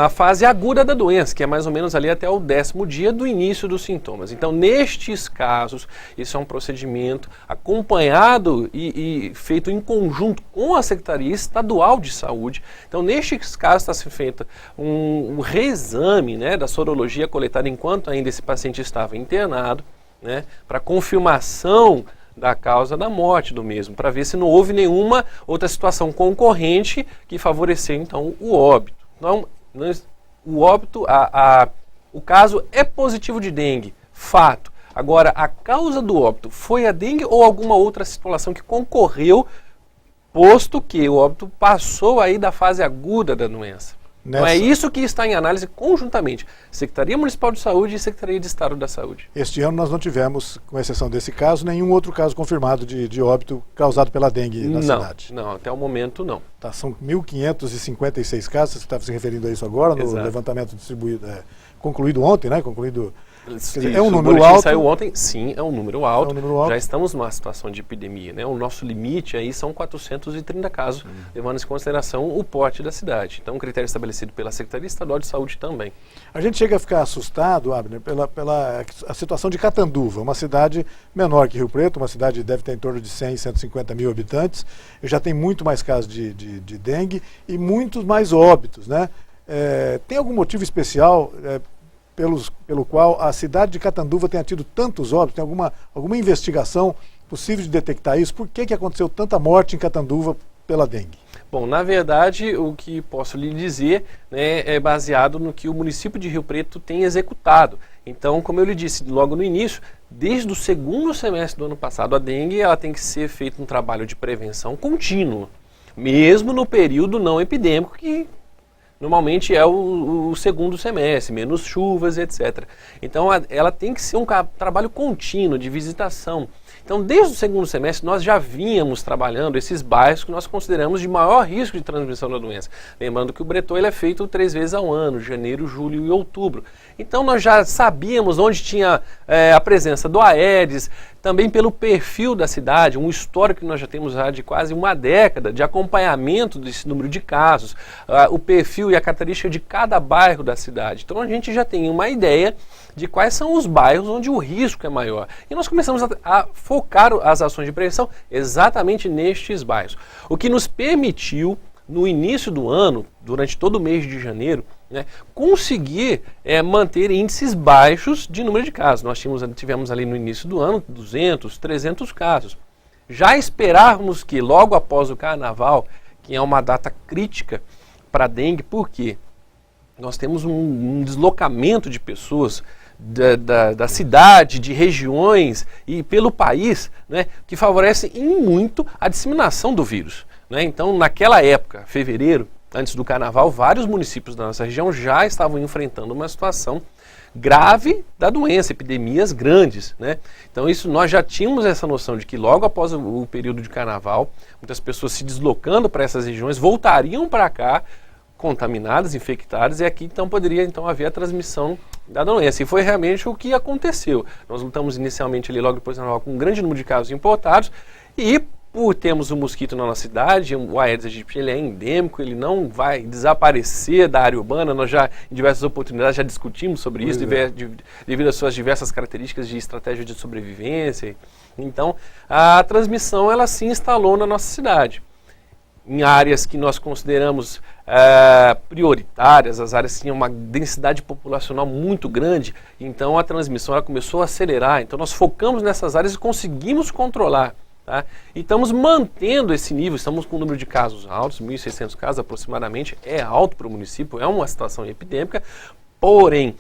a fase aguda da doença, que é mais ou menos ali até o 10º dia do início dos sintomas. Então, nestes casos, isso é um procedimento acompanhado e feito em conjunto com a Secretaria Estadual de Saúde. Então, nestes casos, está sendo feito um reexame, né, da sorologia coletada enquanto ainda esse paciente estava internado, né, para confirmação da causa da morte do mesmo, para ver se não houve nenhuma outra situação concorrente que favoreceu então o óbito. Então, o óbito, o caso é positivo de dengue, fato. Agora, a causa do óbito foi a dengue ou alguma outra situação que concorreu, posto que o óbito passou aí da fase aguda da doença. Então é isso que está em análise conjuntamente, Secretaria Municipal de Saúde e Secretaria de Estado da Saúde. Este ano nós não tivemos, com exceção desse caso, nenhum outro caso confirmado de óbito causado pela dengue na cidade. Não, até o momento não. Tá, são 1.556 casos, você estava se referindo a isso agora, no Exato. levantamento distribuído, concluído ontem, né? Quer dizer, é Isso, um o número boletim alto. saiu ontem, sim, é um número alto. É um número alto. Já estamos numa situação de epidemia, né? O nosso limite aí são 430 casos, levando em consideração o porte da cidade. Então, um critério estabelecido pela Secretaria Estadual de Saúde também. A gente chega a ficar assustado, Abner, pela a situação de Catanduva, uma cidade menor que Rio Preto, uma cidade que deve ter em torno de 100, 150 mil habitantes, e já tem muito mais casos de dengue e muitos mais óbitos, né? Tem algum motivo especial pelo qual a cidade de Catanduva tenha tido tantos óbitos? Tem alguma investigação possível de detectar isso? Por que aconteceu tanta morte em Catanduva pela dengue? Bom, na verdade, o que posso lhe dizer, né, é baseado no que o município de Rio Preto tem executado. Então, como eu lhe disse logo no início, desde o segundo semestre do ano passado, a dengue ela tem que ser feito um trabalho de prevenção contínuo, mesmo no período não epidêmico que normalmente é o segundo semestre, menos chuvas, etc. Então ela tem que ser um trabalho contínuo de visitação. Então, desde o segundo semestre, nós já vínhamos trabalhando esses bairros que nós consideramos de maior risco de transmissão da doença. Lembrando que o Breton ele é feito 3 vezes ao ano, janeiro, julho e outubro. Então, nós já sabíamos onde tinha a presença do Aedes, também pelo perfil da cidade, um histórico que nós já temos de quase uma década de acompanhamento desse número de casos, o perfil e a característica de cada bairro da cidade. Então, a gente já tem uma ideia de quais são os bairros onde o risco é maior. E nós começamos a focar as ações de prevenção exatamente nestes bairros. O que nos permitiu, no início do ano, durante todo o mês de janeiro, né, conseguir manter índices baixos de número de casos. Nós tivemos ali no início do ano 200, 300 casos. Já esperávamos que logo após o carnaval, que é uma data crítica para a dengue, porque nós temos um deslocamento de pessoas da cidade, de regiões e pelo país, né, que favorece em muito a disseminação do vírus. Né? Então, naquela época, fevereiro, antes do carnaval, vários municípios da nossa região já estavam enfrentando uma situação grave da doença, epidemias grandes. Né? Então, nós já tínhamos essa noção de que logo após o período de carnaval, muitas pessoas se deslocando para essas regiões voltariam para cá, contaminadas, infectadas, e aqui então poderia haver a transmissão da doença. E foi realmente o que aconteceu. Nós lutamos inicialmente ali logo depois do carnaval com um grande número de casos importados e por termos um mosquito na nossa cidade, o Aedes aegypti ele é endêmico, ele não vai desaparecer da área urbana. Nós já, em diversas oportunidades, já discutimos sobre isso, devido às suas diversas características de estratégia de sobrevivência. Então, a transmissão ela se instalou na nossa cidade. Em áreas que nós consideramos prioritárias, as áreas que tinham uma densidade populacional muito grande, então a transmissão ela começou a acelerar. Então nós focamos nessas áreas e conseguimos controlar. Tá? E estamos mantendo esse nível, estamos com um número de casos altos, 1.600 casos aproximadamente, é alto para o município, é uma situação epidêmica, porém,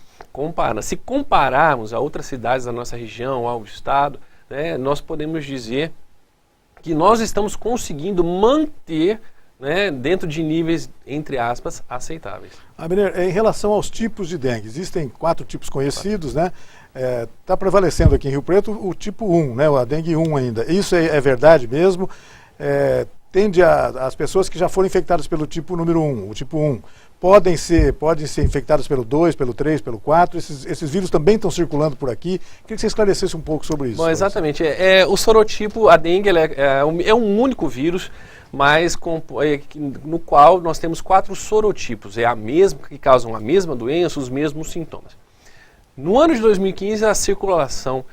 se compararmos a outras cidades da nossa região, ao estado, né, nós podemos dizer que nós estamos conseguindo manter, né, dentro de níveis, entre aspas, aceitáveis. Abner, em relação aos tipos de dengue, existem 4 tipos conhecidos, né? Está prevalecendo aqui em Rio Preto o tipo 1, né, a dengue 1 ainda. Isso é verdade mesmo? Tende as pessoas que já foram infectadas pelo tipo número 1, o tipo 1, podem ser infectadas pelo 2, pelo 3, pelo 4, esses vírus também estão circulando por aqui. Queria que você esclarecesse um pouco sobre isso. Bom, exatamente. O sorotipo, a dengue, é um único vírus, mas no qual nós temos 4 sorotipos, que causam a mesma doença, os mesmos sintomas. No ano de 2015, a circulação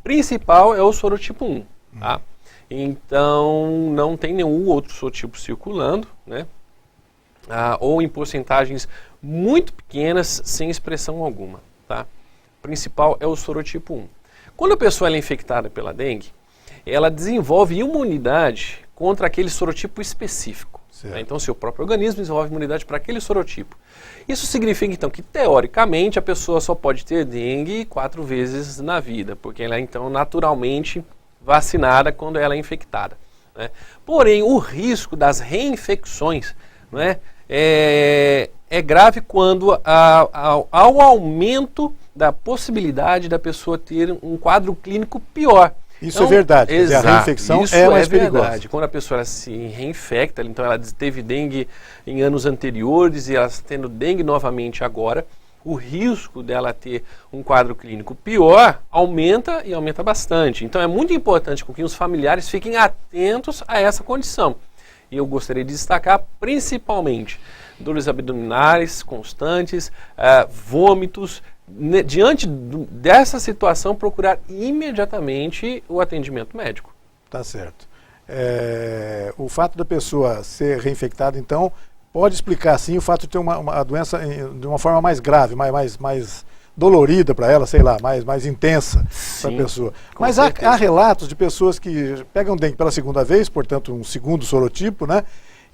principal é o sorotipo 1. Tá? Então, não tem nenhum outro sorotipo circulando, né? Ou em porcentagens muito pequenas, sem expressão alguma. Tá? O principal é o sorotipo 1. Quando a pessoa é infectada pela dengue, ela desenvolve imunidade contra aquele sorotipo específico. Né? Então, seu próprio organismo desenvolve imunidade para aquele sorotipo. Isso significa, então, que, teoricamente, a pessoa só pode ter dengue 4 vezes na vida, porque ela é, então, naturalmente vacinada quando ela é infectada. Né? Porém, o risco das reinfecções, né, é grave quando ao aumento da possibilidade da pessoa ter um quadro clínico pior. Isso é verdade, quer dizer, a reinfecção é mais perigosa. Quando a pessoa se reinfecta, então ela teve dengue em anos anteriores e ela está tendo dengue novamente agora, o risco dela ter um quadro clínico pior aumenta e aumenta bastante. Então é muito importante que os familiares fiquem atentos a essa condição. E eu gostaria de destacar principalmente dores abdominais constantes, vômitos. Diante dessa situação, procurar imediatamente o atendimento médico. Tá certo. O fato da pessoa ser reinfectada, então, pode explicar, sim, o fato de ter uma doença de uma forma mais grave, mais dolorida para ela, sei lá, mais intensa para a pessoa. Mas há relatos de pessoas que pegam dengue pela segunda vez, portanto, um segundo sorotipo, né?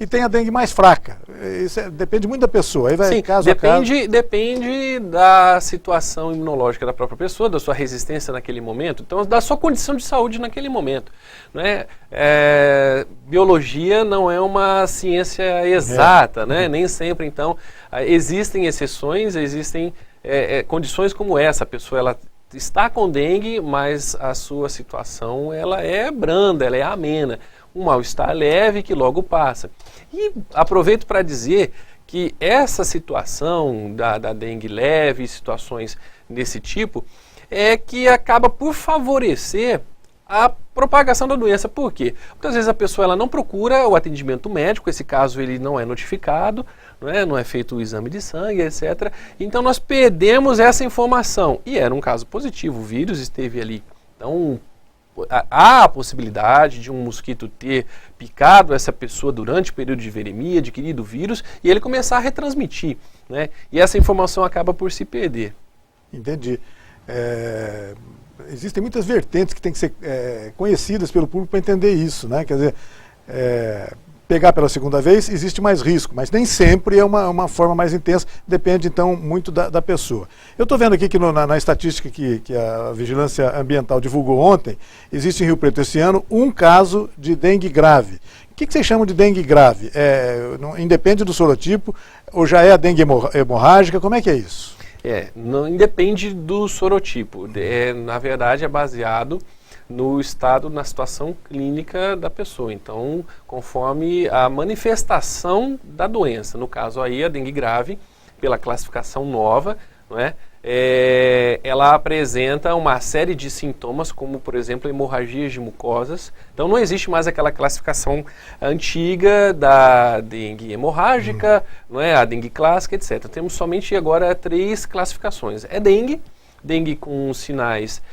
E tem a dengue mais fraca. Isso depende muito da pessoa. Aí vai Sim, caso a caso. Depende da situação imunológica da própria pessoa, da sua resistência naquele momento, então da sua condição de saúde naquele momento. Né? Biologia não é uma ciência exata, né? Nem sempre, então, existem exceções, existem condições como essa. A pessoa ela está com dengue, mas a sua situação ela é branda, ela é amena. Um mal-estar leve que logo passa. E aproveito para dizer que essa situação da dengue leve, situações desse tipo, é que acaba por favorecer a propagação da doença. Por quê? Muitas vezes a pessoa ela não procura o atendimento médico, esse caso ele não é notificado, não é feito o exame de sangue, etc. Então nós perdemos essa informação. E era um caso positivo, o vírus esteve ali. Então há a possibilidade de um mosquito ter picado essa pessoa durante o período de viremia, adquirido o vírus, e ele começar a retransmitir, né? E essa informação acaba por se perder. Entendi. Existem muitas vertentes que têm que ser conhecidas pelo público para entender isso, né? Quer dizer, pegar pela segunda vez existe mais risco, mas nem sempre é uma forma mais intensa, depende então muito da pessoa. Eu estou vendo aqui que na estatística que a Vigilância Ambiental divulgou ontem, existe em Rio Preto esse ano um caso de dengue grave. O que vocês chamam de dengue grave? Independe do sorotipo ou já é a dengue hemorrágica? Como é que é isso? Não independe do sorotipo, na verdade é baseado no estado, na situação clínica da pessoa. Então, conforme a manifestação da doença, no caso aí a dengue grave, pela classificação nova, não é? Ela apresenta uma série de sintomas, como por exemplo hemorragias de mucosas. Então não existe mais aquela classificação antiga da dengue hemorrágica, não é? A dengue clássica, etc. Temos somente agora 3 classificações. Dengue com sinais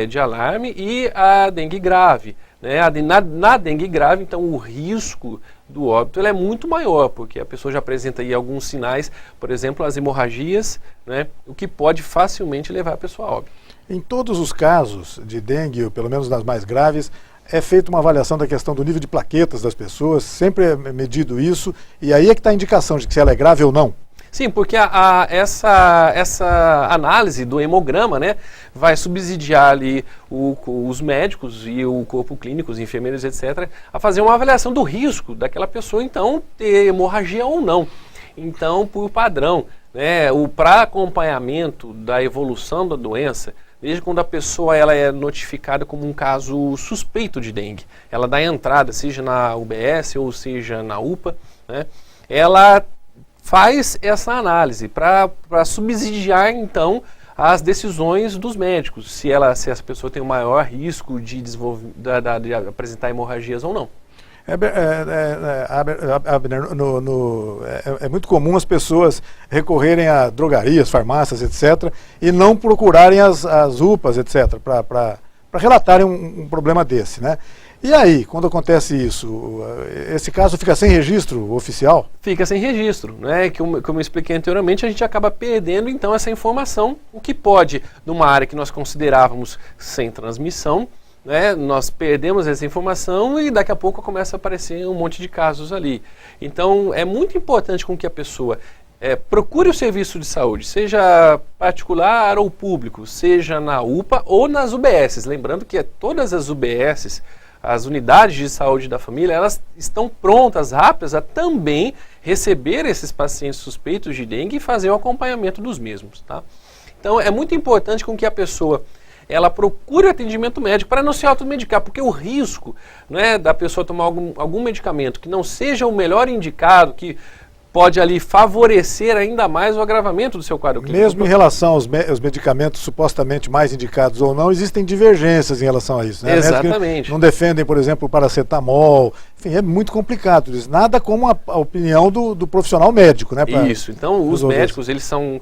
de alarme e a dengue grave. Né? Na dengue grave, então, o risco do óbito ele é muito maior, porque a pessoa já apresenta aí alguns sinais, por exemplo, as hemorragias, né? O que pode facilmente levar a pessoa a óbito. Em todos os casos de dengue, ou pelo menos nas mais graves, é feita uma avaliação da questão do nível de plaquetas das pessoas, sempre é medido isso, e aí é que está a indicação de que se ela é grave ou não. Sim, porque essa análise do hemograma, né, vai subsidiar ali os médicos e o corpo clínico, os enfermeiros, etc., a fazer uma avaliação do risco daquela pessoa, então, ter hemorragia ou não. Então, por padrão, né, para acompanhamento da evolução da doença, desde quando a pessoa ela é notificada como um caso suspeito de dengue, ela dá entrada, seja na UBS ou seja na UPA, né, ela faz essa análise para subsidiar, então, as decisões dos médicos, se essa pessoa tem o maior risco de apresentar hemorragias ou não. É muito comum as pessoas recorrerem a drogarias, farmácias, etc., e não procurarem as UPAs, etc., para relatarem um problema desse, né? E aí, quando acontece isso, esse caso fica sem registro oficial? Fica sem registro, né? Como eu expliquei anteriormente, a gente acaba perdendo então essa informação, o que pode, numa área que nós considerávamos sem transmissão, né? Nós perdemos essa informação e daqui a pouco começa a aparecer um monte de casos ali. Então é muito importante com que a pessoa procure o serviço de saúde, seja particular ou público, seja na UPA ou nas UBSs. Lembrando que todas as UBSs, as unidades de saúde da família, elas estão prontas, rápidas a também receber esses pacientes suspeitos de dengue e fazer o acompanhamento dos mesmos, tá? Então é muito importante com que a pessoa ela procure atendimento médico para não se automedicar, porque o risco, né, da pessoa tomar algum medicamento que não seja o melhor indicado, que pode ali favorecer ainda mais o agravamento do seu quadro clínico. Mesmo em relação aos medicamentos supostamente mais indicados ou não, existem divergências em relação a isso, né? Exatamente. Não defendem, por exemplo, o paracetamol. Enfim, é muito complicado isso. Nada como a opinião do profissional médico, né? Isso. Então, os médicos, eles são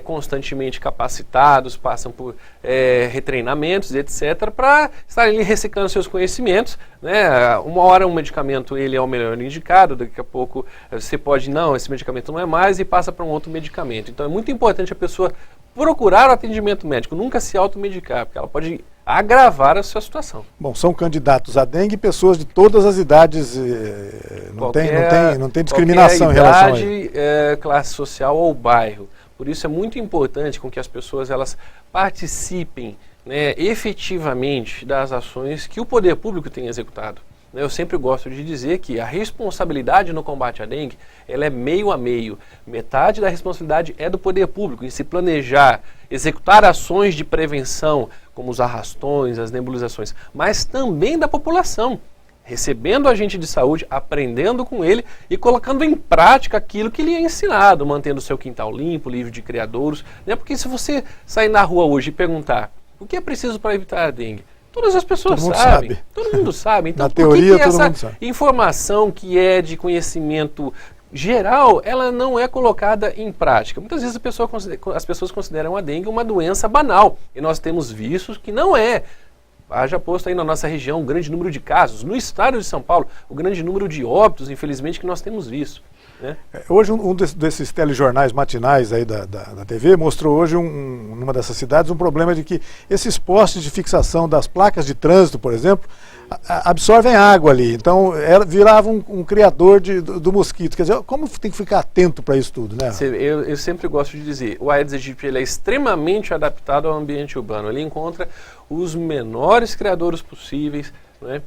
constantemente capacitados, passam por retreinamentos, etc., para estarem reciclando seus conhecimentos, né? Uma hora um medicamento ele é o melhor indicado, daqui a pouco você pode, não, esse medicamento não é mais, e passa para um outro medicamento. Então é muito importante a pessoa procurar o atendimento médico, nunca se automedicar, porque ela pode agravar a sua situação. Bom, são candidatos à dengue pessoas de todas as idades, não tem discriminação em relação a isso. Classe social ou bairro. Por isso é muito importante com que as pessoas elas participem, né, efetivamente das ações que o poder público tem executado. Eu sempre gosto de dizer que a responsabilidade no combate à dengue ela é meio a meio. Metade da responsabilidade é do poder público em se planejar, executar ações de prevenção, como os arrastões, as nebulizações, mas também da população, recebendo agente de saúde, aprendendo com ele e colocando em prática aquilo que lhe é ensinado, mantendo o seu quintal limpo, livre de criadouros. Né? Porque se você sair na rua hoje e perguntar o que é preciso para evitar a dengue, todas as pessoas sabem. Todo mundo sabe. Então, na teoria, todo mundo sabe. Informação que é de conhecimento geral, ela não é colocada em prática. Muitas vezes as pessoas consideram a dengue uma doença banal. E nós temos visto que não é. Haja posto aí na nossa região um grande número de casos. No estado de São Paulo, o grande número de óbitos, infelizmente, que nós temos visto. Né? Hoje um desses telejornais matinais aí da TV mostrou hoje numa dessas cidades um problema de que esses postes de fixação das placas de trânsito, por exemplo, absorvem água ali, então virava um criador do mosquito. Quer dizer, como tem que ficar atento para isso tudo, né? Eu sempre gosto de dizer, o Aedes aegypti ele é extremamente adaptado ao ambiente urbano, ele encontra os menores criadouros possíveis, né?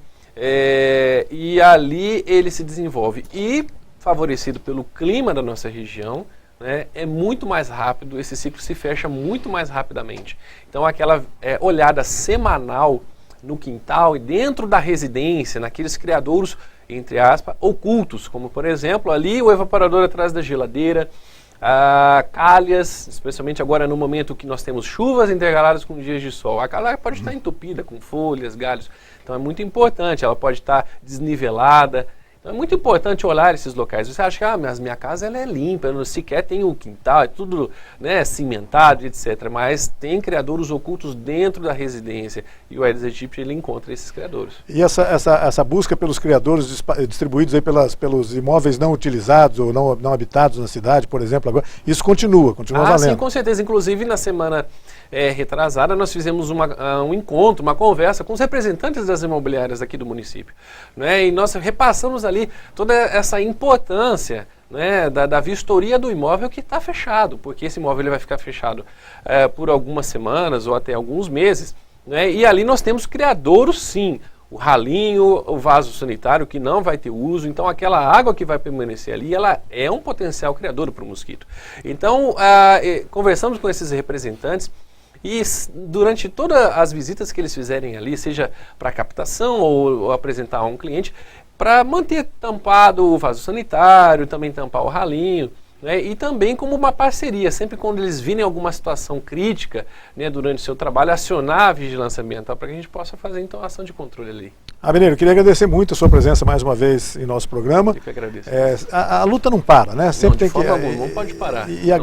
E ali ele se desenvolve e favorecido pelo clima da nossa região, né, é muito mais rápido, esse ciclo se fecha muito mais rapidamente. Então aquela olhada semanal no quintal e dentro da residência, naqueles criadouros, entre aspas, ocultos, como por exemplo ali o evaporador atrás da geladeira, calhas, especialmente agora no momento que nós temos chuvas intercaladas com dias de sol. A calha pode estar entupida com folhas, galhos, então é muito importante, ela pode estar desnivelada. Então é muito importante olhar esses locais. Você acha que mas minha casa ela é limpa, eu não sequer tenho o quintal, é tudo, né, cimentado, etc. Mas tem criadouros ocultos dentro da residência e o Aedes aegypti ele encontra esses criadouros. E essa busca pelos criadouros distribuídos aí pelos imóveis não utilizados ou não habitados na cidade, por exemplo, agora, isso continua valendo? Sim, com certeza. Inclusive na semana retrasada nós fizemos um encontro, uma conversa com os representantes das imobiliárias aqui do município, né? E nós repassamos ali toda essa importância, né, da vistoria do imóvel que está fechado, porque esse imóvel ele vai ficar fechado por algumas semanas ou até alguns meses, né? E ali nós temos criadouros sim, o ralinho, o vaso sanitário que não vai ter uso, então aquela água que vai permanecer ali, ela é um potencial criador para o mosquito. Então conversamos com esses representantes e durante todas as visitas que eles fizerem ali, seja para captação ou apresentar a um cliente, para manter tampado o vaso sanitário, também tampar o ralinho, né? E também como uma parceria, sempre quando eles virem alguma situação crítica, né, durante o seu trabalho, acionar a vigilância ambiental para que a gente possa fazer então a ação de controle ali. Abeneiro, queria agradecer muito a sua presença mais uma vez em nosso programa. Eu que agradeço. A luta não para, né? Sempre tem que. Não pode parar. E a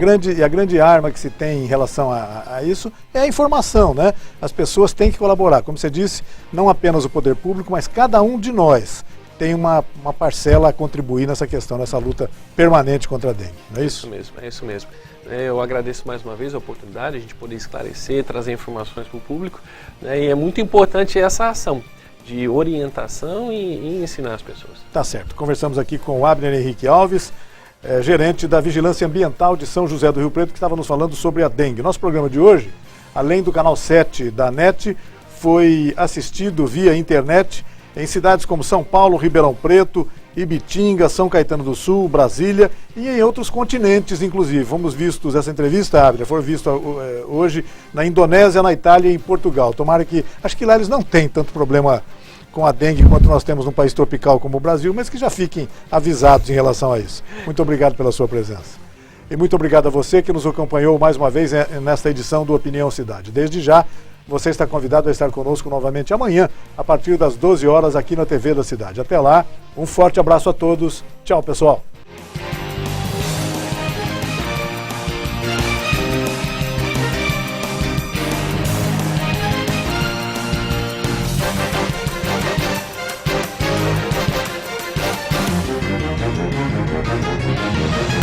grande arma que se tem em relação a isso é a informação, né? As pessoas têm que colaborar. Como você disse, não apenas o poder público, mas cada um de nós tem uma parcela a contribuir nessa questão, nessa luta permanente contra a dengue, não é isso? É isso mesmo. Eu agradeço mais uma vez a oportunidade, a gente poder esclarecer, trazer informações para o público, né? E é muito importante essa ação de orientação e ensinar as pessoas. Tá certo. Conversamos aqui com o Abner Henrique Alves, gerente da Vigilância Ambiental de São José do Rio Preto, que estava nos falando sobre a dengue. Nosso programa de hoje, além do canal 7 da NET, foi assistido via internet em cidades como São Paulo, Ribeirão Preto, Ibitinga, São Caetano do Sul, Brasília e em outros continentes, inclusive. Fomos vistos, essa entrevista, Abner, foi vista hoje na Indonésia, na Itália e em Portugal. Tomara que, acho que lá eles não têm tanto problema com a dengue quanto nós temos num país tropical como o Brasil, mas que já fiquem avisados em relação a isso. Muito obrigado pela sua presença. E muito obrigado a você que nos acompanhou mais uma vez nesta edição do Opinião Cidade. Desde já, você está convidado a estar conosco novamente amanhã, a partir das 12 horas, aqui na TV da Cidade. Até lá, um forte abraço a todos. Tchau, pessoal.